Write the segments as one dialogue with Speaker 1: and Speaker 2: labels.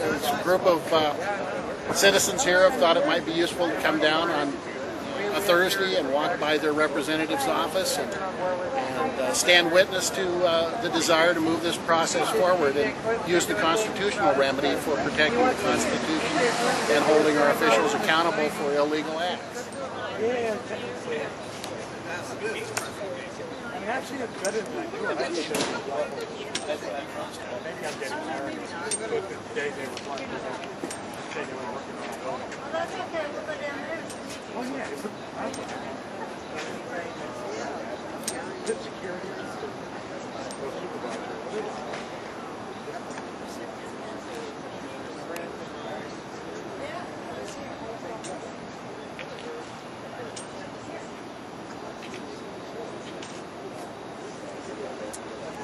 Speaker 1: There's a group of citizens here have thought it might be useful to come down on a Thursday and walk by their representative's office and stand witness to the desire to move this process forward and use the constitutional remedy for protecting the Constitution and holding our officials accountable for illegal acts.
Speaker 2: Actually, it's better than I do. Maybe I'm getting that's okay, we'll go down there. Oh, yeah. Good security.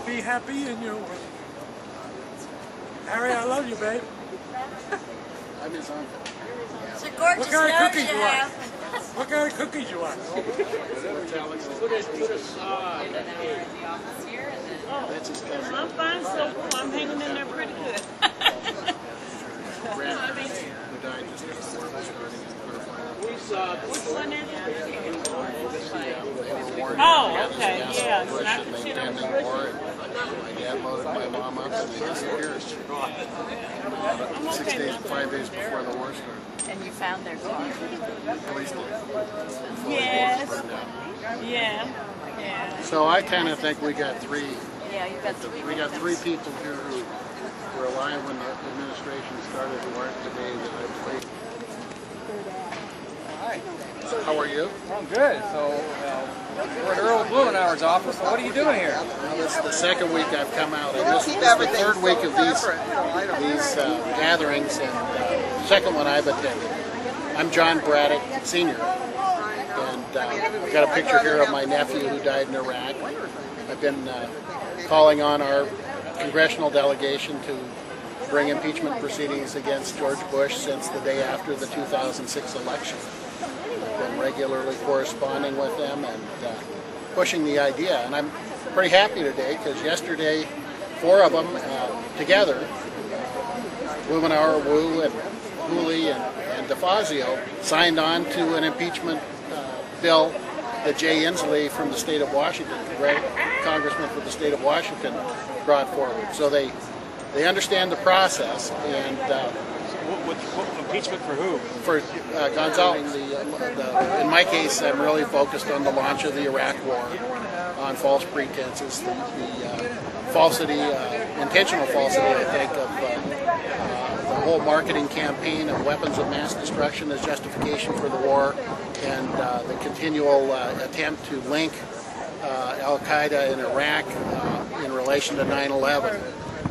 Speaker 2: Be happy in your work. Harry, I love you, babe.
Speaker 1: I'm his uncle.
Speaker 3: It's a gorgeous
Speaker 2: What kind of cookies
Speaker 3: you
Speaker 2: you
Speaker 3: have.
Speaker 2: What kind of cookies you want?
Speaker 4: I'm fine, so I'm hanging in there pretty good. Which one is it? Oh, okay, yeah. Not the shit on the bush.
Speaker 1: My dad loaded my mom up and they disappeared. 6 days, 5 days before the war started.
Speaker 3: And you found their car.
Speaker 1: Police did.
Speaker 4: Yes. Yeah. Yeah.
Speaker 1: So I kind of think we got three.
Speaker 3: Yeah, you got three.
Speaker 1: We got three people here who were alive when the administration started who aren't today that I played.
Speaker 5: Hi.
Speaker 1: How are you?
Speaker 5: I'm good. So we're at Earl Blumenauer's office. What are you doing here?
Speaker 1: Well, this is the second week I've come out, and this is the third week of these gatherings, and second one I've attended. I'm John Braddock, Sr., and I've got a picture here of my nephew who died in Iraq. I've been calling on our congressional delegation to bring impeachment proceedings against George Bush since the day after the 2006 election. I've been regularly corresponding with them and pushing the idea, and I'm pretty happy today because yesterday 4 of them together, Blumenauer, Wu, and Hooley, and DeFazio, signed on to an impeachment bill that Jay Inslee from the state of Washington, congressman from the state of Washington, brought forward. So they understand the process, and
Speaker 2: What impeachment for who?
Speaker 1: for Gonzalez, in my case, I'm really focused on the launch of the Iraq War on false pretenses, the falsity, intentional falsity, I think, of the whole marketing campaign of weapons of mass destruction as justification for the war, and the continual attempt to link Al-Qaeda in Iraq in relation to 9/11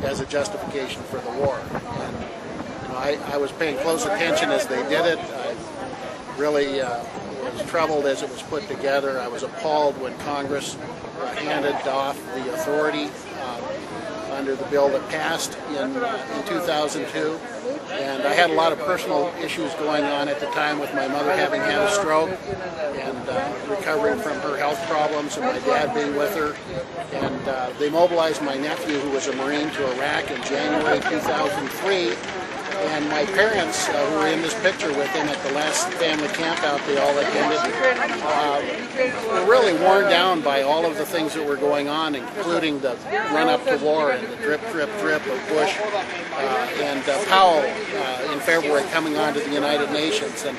Speaker 1: as a justification for the war. And, I was paying close attention as they did it. I really was troubled as it was put together. I was appalled when Congress handed off the authority under the bill that passed in 2002. And I had a lot of personal issues going on at the time with my mother having had a stroke and recovering from her health problems and my dad being with her. And they mobilized my nephew, who was a Marine, to Iraq in January 2003. And my parents, who were in this picture with him at the last family camp out they all attended, were really worn down by all of the things that were going on, including the run-up to war and the drip, drip, drip of Bush and Powell in February coming on to the United Nations, and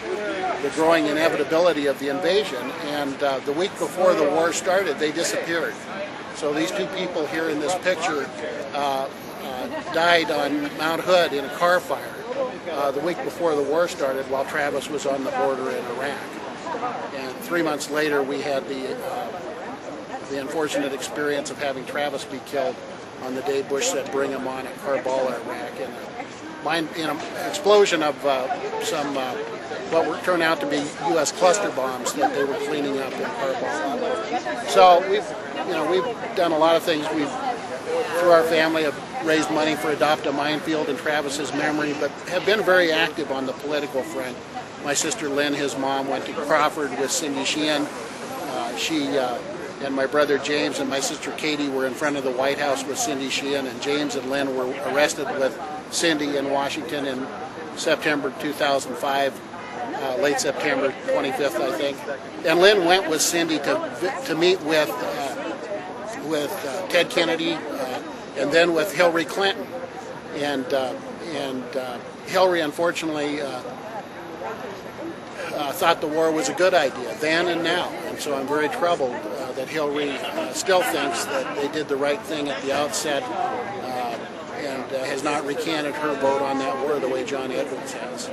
Speaker 1: the growing inevitability of the invasion. And the week before the war started, they disappeared. So these two people here in this picture died on Mount Hood in a car fire the week before the war started while Travis was on the border in Iraq. And 3 months later we had the unfortunate experience of having Travis be killed on the day Bush said bring him on at Karbala, Iraq, in an explosion of some what turned out to be U.S. cluster bombs that they were cleaning up in Karbala. So we've done a lot of things. We've, through our family, have raised money for Adopt a Minefield in Travis's memory, but have been very active on the political front. My sister Lynn, his mom, went to Crawford with Cindy Sheehan. She and my brother James and my sister Katie were in front of the White House with Cindy Sheehan, and James and Lynn were arrested with Cindy in Washington in September 2005, late September 25th, I think. And Lynn went with Cindy to meet with Ted Kennedy and then with Hillary Clinton. And Hillary, unfortunately, thought the war was a good idea then and now. And so I'm very troubled that Hillary still thinks that they did the right thing at the outset and has not recanted her vote on that war the way John Edwards has.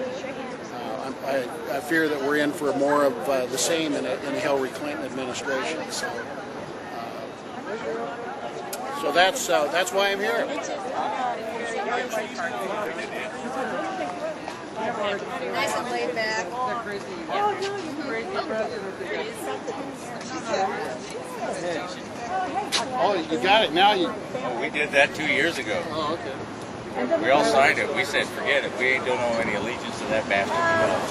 Speaker 1: I fear that we're in for more of the same in a Hillary Clinton administration. So that's why I'm here.
Speaker 2: Nice and laid back.
Speaker 1: Oh, you got it now.
Speaker 6: Oh, we did that 2 years ago.
Speaker 1: Oh, okay.
Speaker 6: We all signed it. We said, forget it. We ain't doing any allegiance to that bastard at all.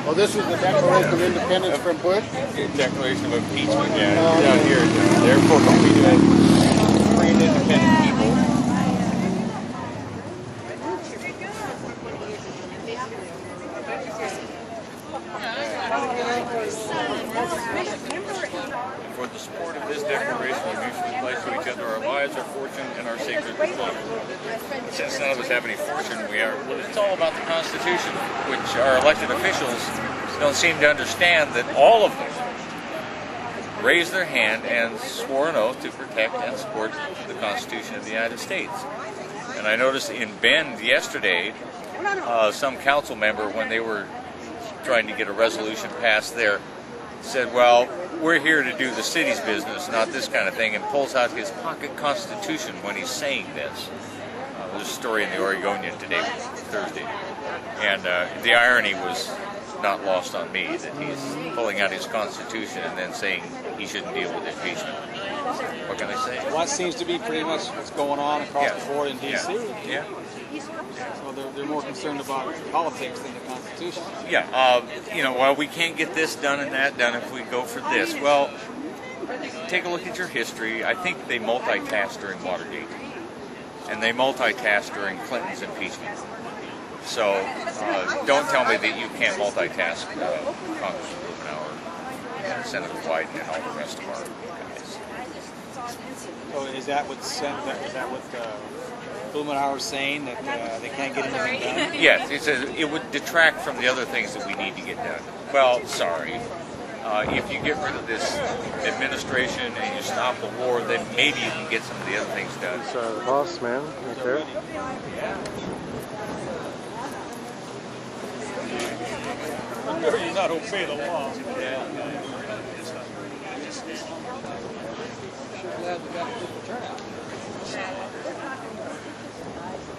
Speaker 1: Well, this is the Declaration of Independence from Bush.
Speaker 6: The Declaration of Impeachment, yeah. Down here, they're supposed to be free and independent people. For the support of this declaration, we mutually pledge to each other our lives, our fortune, and our sacred responsibility. Since none of us have any fortune, it's all about the Constitution, which our elected officials don't seem to understand that all of them raised their hand and swore an oath to protect and support the Constitution of the United States. And I noticed in Bend yesterday, some council member, when they were trying to get a resolution passed there, said, well, we're here to do the city's business, not this kind of thing, and pulls out his pocket constitution when he's saying this. There's a story in the Oregonian today, Thursday, and the irony was not lost on me, that he's pulling out his constitution and then saying he shouldn't deal with impeachment. What can I say?
Speaker 5: Well, that seems to be pretty much what's going on across the board in D.C.
Speaker 6: Yeah.
Speaker 5: So they're more concerned about politics than the Constitution.
Speaker 6: Yeah. Well, we can't get this done and that done if we go for this. Well, take a look at your history. I think they multitasked during Watergate, and they multitasked during Clinton's impeachment. So don't tell me that you can't multitask Congressman Blumenauer and Senator Wyden and all the rest of our guys.
Speaker 5: So is that what Blumenauer is saying, that they can't get anything done?
Speaker 6: Yes, he says it would detract from the other things that we need to get done. Well, sorry. If you get rid of this administration and you stop the war, then maybe you can get some of the other things done.
Speaker 7: It's the boss man right there.
Speaker 5: You're not obey the law.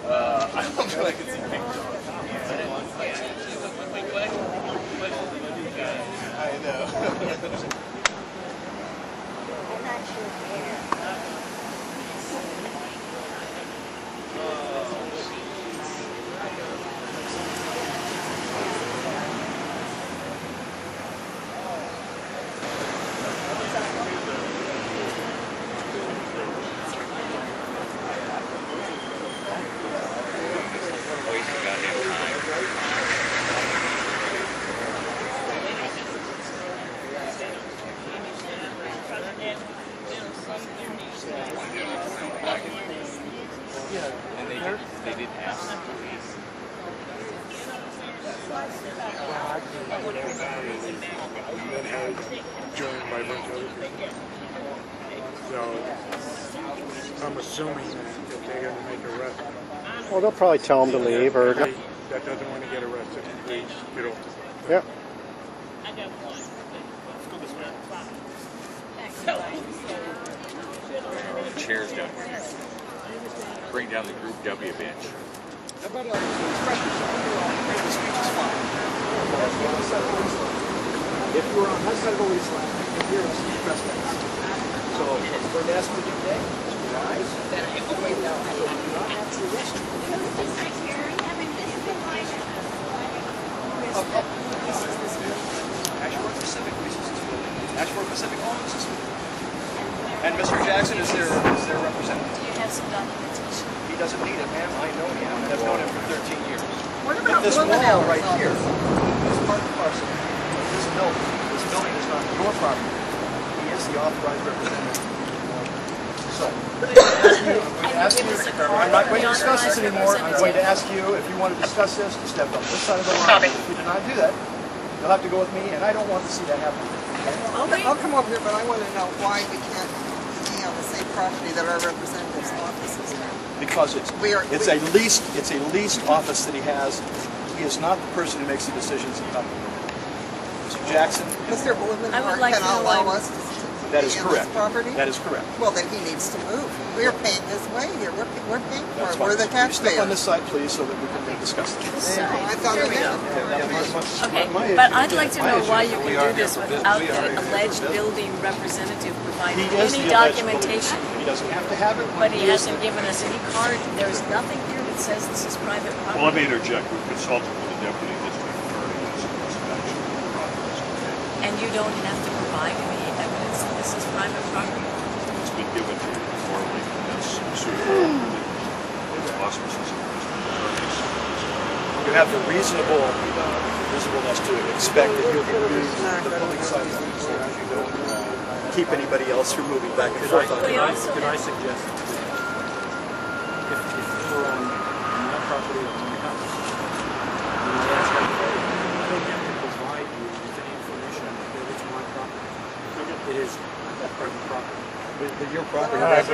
Speaker 6: I don't know. I can see pictures. I know. And they didn't ask them to leave.
Speaker 7: Joined by a bunch of other people. So I'm assuming that they're going to make arrests. Well, they'll probably tell them to leave, or that doesn't want to get arrested. Please get off. Yeah.
Speaker 6: Chairs down here. Bring down the Group W bench.
Speaker 5: How about expressions? The speech is fine. If you were on that side of the lease line, you can hear us trespass. So we're asking you today, guys, that if you wait now, you do not have to arrest you. Ashford Pacific Business Building. Ashford specific offices. And Mr. Jackson is their representative.
Speaker 3: Do you have some documentation?
Speaker 5: He doesn't need it, ma'am. I know him, and I've known him for 13 years.
Speaker 4: What about
Speaker 5: This wall
Speaker 4: Blumenauer's
Speaker 5: right here
Speaker 4: office?
Speaker 5: is part and parcel. This building is not your property. He is the authorized representative. So, I'm not going to discuss this anymore. I'm going to ask you, if you want to discuss this, to step on this side of the line. If you do not do that, you'll have to go with me, and I don't want to see that happen.
Speaker 8: I'll come over here, but I want to know why we can't be on the same property that our representative's office is in.
Speaker 5: Because it's a leased office that he has. He is not the person who makes the decisions about the building. Mr. Jackson.
Speaker 8: Mr.
Speaker 3: I would
Speaker 8: Blumenauer
Speaker 3: like
Speaker 8: cannot
Speaker 3: to know
Speaker 8: allow
Speaker 3: why-
Speaker 8: us to
Speaker 5: That
Speaker 8: be
Speaker 5: is
Speaker 8: in
Speaker 5: correct.
Speaker 8: this property.
Speaker 5: That is correct.
Speaker 8: Well, then he needs to move. We're paying his way here. We're paying for
Speaker 5: That's
Speaker 8: it.
Speaker 5: fine.
Speaker 8: We're the
Speaker 5: Will you step on
Speaker 8: taxpayers.
Speaker 5: this side, please, so that we can discuss this.
Speaker 8: I thought we had.
Speaker 3: Okay, but I'd like to know why you can do this without the alleged building representative providing
Speaker 5: He is
Speaker 3: any
Speaker 5: the alleged
Speaker 3: documentation.
Speaker 5: building. He doesn't have to have it.
Speaker 3: But he hasn't given us any card. There's nothing here that says this is private property.
Speaker 9: Well, let me interject. We've consulted with the deputy district attorney as to this actual progress.
Speaker 3: And you don't have to provide any evidence that this is private property.
Speaker 9: It's been given to you formally as suitable with auspices of Mr. Attorney's.
Speaker 5: You have the reasonableness to expect that you can use the building site so that you don't keep anybody else from moving back and forth on
Speaker 3: We
Speaker 5: it.
Speaker 3: also
Speaker 10: Could I
Speaker 3: have,
Speaker 10: suggest if you were on my property or my house, and I asked them, I don't have to provide you with any information that it's my property. It is private property.
Speaker 5: But your property,
Speaker 10: No, it's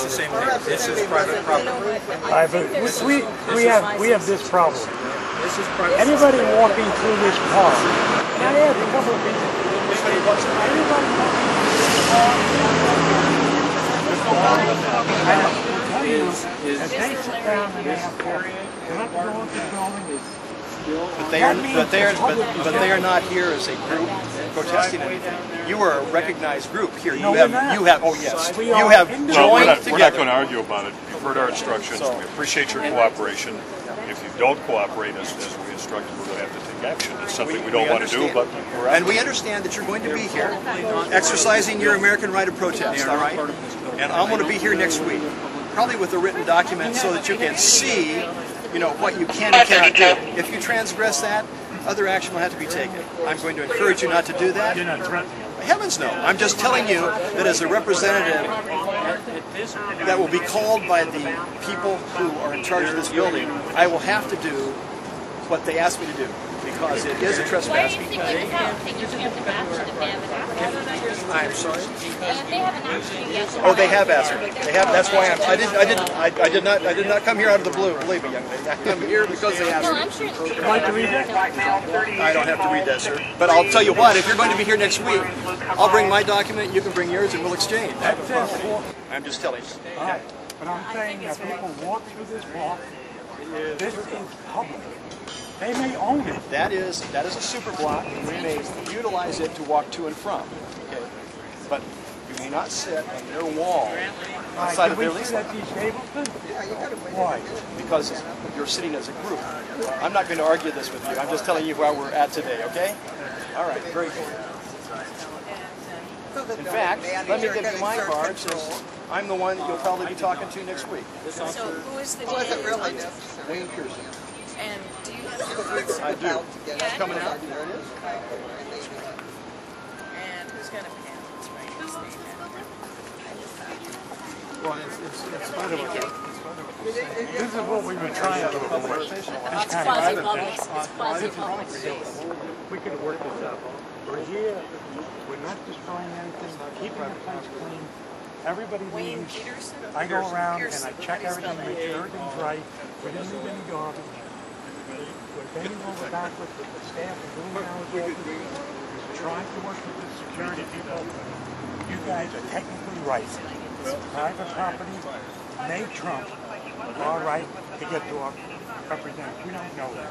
Speaker 10: the same thing. This is private property.
Speaker 7: We have this problem.
Speaker 10: This is private.
Speaker 7: Anybody walking through this park, now there's a couple of people. Anybody walking through this park, if they sit down and they have coffee, not to go into the building is still.
Speaker 5: but they are not here as a group protesting anything. You are a recognized group here. You have oh yes, you have
Speaker 9: Well,
Speaker 5: joined
Speaker 9: we're not
Speaker 5: together.
Speaker 9: going to argue about it. You've heard our instructions. We appreciate your cooperation. If you don't cooperate as we instructed, we're going to have to take action. It's something we don't want to do, but we're
Speaker 5: And we understand that you're going to be here, exercising your American right of protest, all right? And I'm going to be here next week, probably with a written document so that you can see, you know, what you can and cannot do. If you transgress that, other action will have to be taken. I'm going to encourage you not to do that.
Speaker 7: You're not threatening.
Speaker 5: Heavens no. I'm just telling you that as a representative that will be called by the people who are in charge of this building, I will have to do what they ask me to do because it is a trespass. I'm sorry. Oh, they have asked me. They have. That's why I did not come here out of the blue. Believe me, young lady. I come here because they asked me.
Speaker 7: Would you like to read that?
Speaker 5: I don't have to read that, sir. But I'll tell you what. If you're going to be here next week, I'll bring my document. You can bring yours, and we'll exchange. I'm just telling you.
Speaker 7: All right. But I'm saying that people walk through this park. This is public. They may own it.
Speaker 5: That is a super block, and we may utilize it to walk to and from. Okay, but you may not sit on their wall outside of their lease line.
Speaker 7: Why?
Speaker 5: Because you're sitting as a group. I'm not going to argue this with you. I'm just telling you where we're at today. Okay? All right. Very good. In fact, let me give you my card. Since I'm the one you'll probably be talking to next week.
Speaker 3: so who is the
Speaker 8: Was it
Speaker 3: DA?
Speaker 8: really necessary?
Speaker 5: Wayne Pearson.
Speaker 3: And do you have
Speaker 5: I do. Coming out.
Speaker 3: and who's going to pay him? That's right. His name.
Speaker 7: Well, it's part of it. This is what we've been trying to avoid.
Speaker 3: It's quasi-public. It's quasi-public.
Speaker 7: We could have worked this out. We're here. We're not destroying anything. Keeping the place clean. Everybody
Speaker 3: Wayne
Speaker 7: leaves.
Speaker 3: Peterson?
Speaker 7: I go around and
Speaker 3: Pearson.
Speaker 7: I check
Speaker 3: How do you spell
Speaker 7: everything, make
Speaker 3: that?
Speaker 7: sure everything's right. We didn't leave any garbage. We're bending over backwards with the staff and Blumenauer's office. We're trying to work with the security people. You guys are technically right. Private property may trump our right to get to our representatives. We don't know that.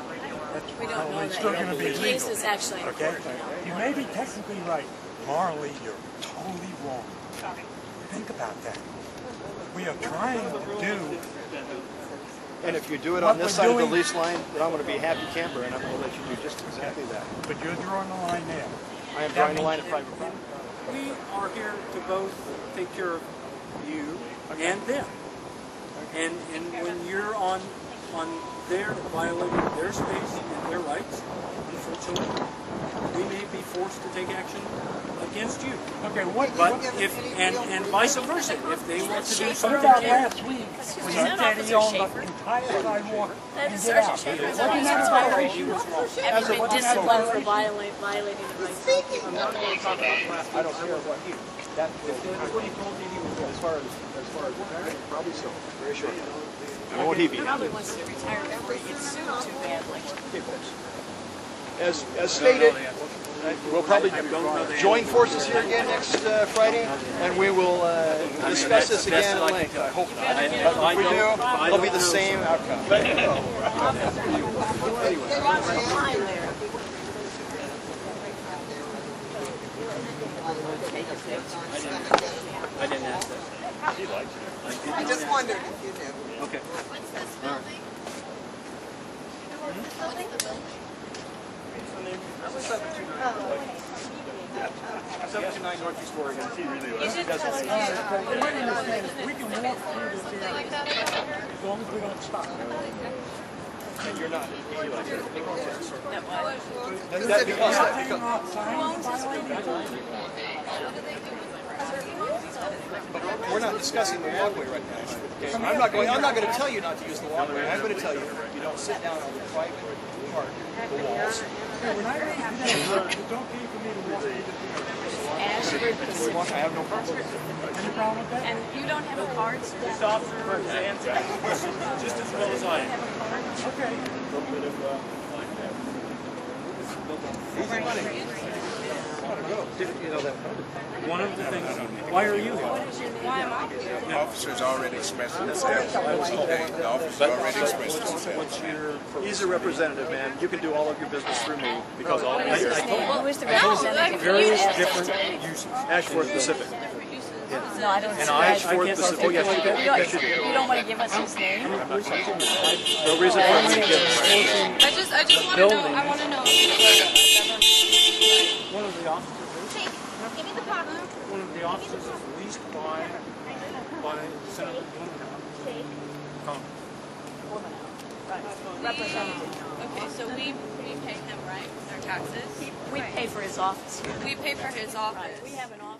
Speaker 7: That's
Speaker 3: We don't know
Speaker 7: probably still going to be
Speaker 3: that. The case
Speaker 7: legal.
Speaker 3: is actually in
Speaker 7: Okay?
Speaker 3: court.
Speaker 7: You may be technically right. Morally, you're totally wrong. Think about that. We are trying to do.
Speaker 5: And if you do it on this side of the lease line, then I'm going to be a happy camper, and I'm going to let you do just exactly that.
Speaker 7: But you're drawing the line there.
Speaker 5: I am drawing the line at private property.
Speaker 10: we are here to both take care of you and them. And when you're on their violating their space and their rights, unfortunately, we may be forced to take action against you.
Speaker 7: Okay,
Speaker 10: But if and vice versa, if they want to do something
Speaker 7: about
Speaker 10: to
Speaker 7: last week when you said he owned the entire sidewalk
Speaker 3: That is
Speaker 7: and get out?
Speaker 3: Sergeant Schaefer's
Speaker 7: Wasn't that a violation?
Speaker 3: have you been disciplined for violating the rights?
Speaker 7: I'm not going to talk about last week. I don't care what he. That's what he told you he was doing. As far as retiring, probably so. Very short.
Speaker 5: And won't he be?
Speaker 3: Probably wants to retire before he gets sued too badly.
Speaker 5: Okay, folks. As stated, we'll probably join forces here again next Friday, and we will discuss this again at length. I hope not. But if we do, it'll be the same outcome.
Speaker 10: I didn't ask that.
Speaker 8: I just wondered if you knew.
Speaker 10: Okay.
Speaker 2: What's this building? What's the building?
Speaker 5: 729 Northeast Oregon.
Speaker 2: You should test me.
Speaker 7: We can walk through this area
Speaker 2: Like that.
Speaker 7: as long as we don't stop.
Speaker 5: And you're not. We're not discussing the walkway right now. Okay? I'm not going to tell you not to use the walkway. I'm going to tell you you don't sit down on the private part of the walls.
Speaker 7: When I leave today, it's okay for me to walk through this area.
Speaker 5: I have no problem.
Speaker 7: Any problem with that?
Speaker 3: And you don't have a card?
Speaker 10: This officer is answering questions just as well as I am.
Speaker 7: Okay.
Speaker 5: Easy money.
Speaker 10: One of the things, why are you here?
Speaker 3: Why am I here?
Speaker 11: The officer's already expressed himself. The officer's already expressed himself.
Speaker 10: What's your
Speaker 5: He's a representative, man. You can do all of your business through me because I'll be here.
Speaker 3: Who is the representative?
Speaker 10: various different uses?
Speaker 5: Ashworth Pacific.
Speaker 3: No, I don't see that.
Speaker 5: Ashworth Pacific. Oh, yes, you do.
Speaker 3: You don't want to give us his name?
Speaker 5: No reason for me to give it.
Speaker 2: I just want to know. I want to know.
Speaker 10: One of the officers.
Speaker 2: Give me the popcorn.
Speaker 10: One of the officers is leased by Senator Blumenauer.
Speaker 2: Okay, so we pay him, right? Our taxes.
Speaker 3: We pay for his office here.
Speaker 2: We pay for his office.
Speaker 3: We have an office.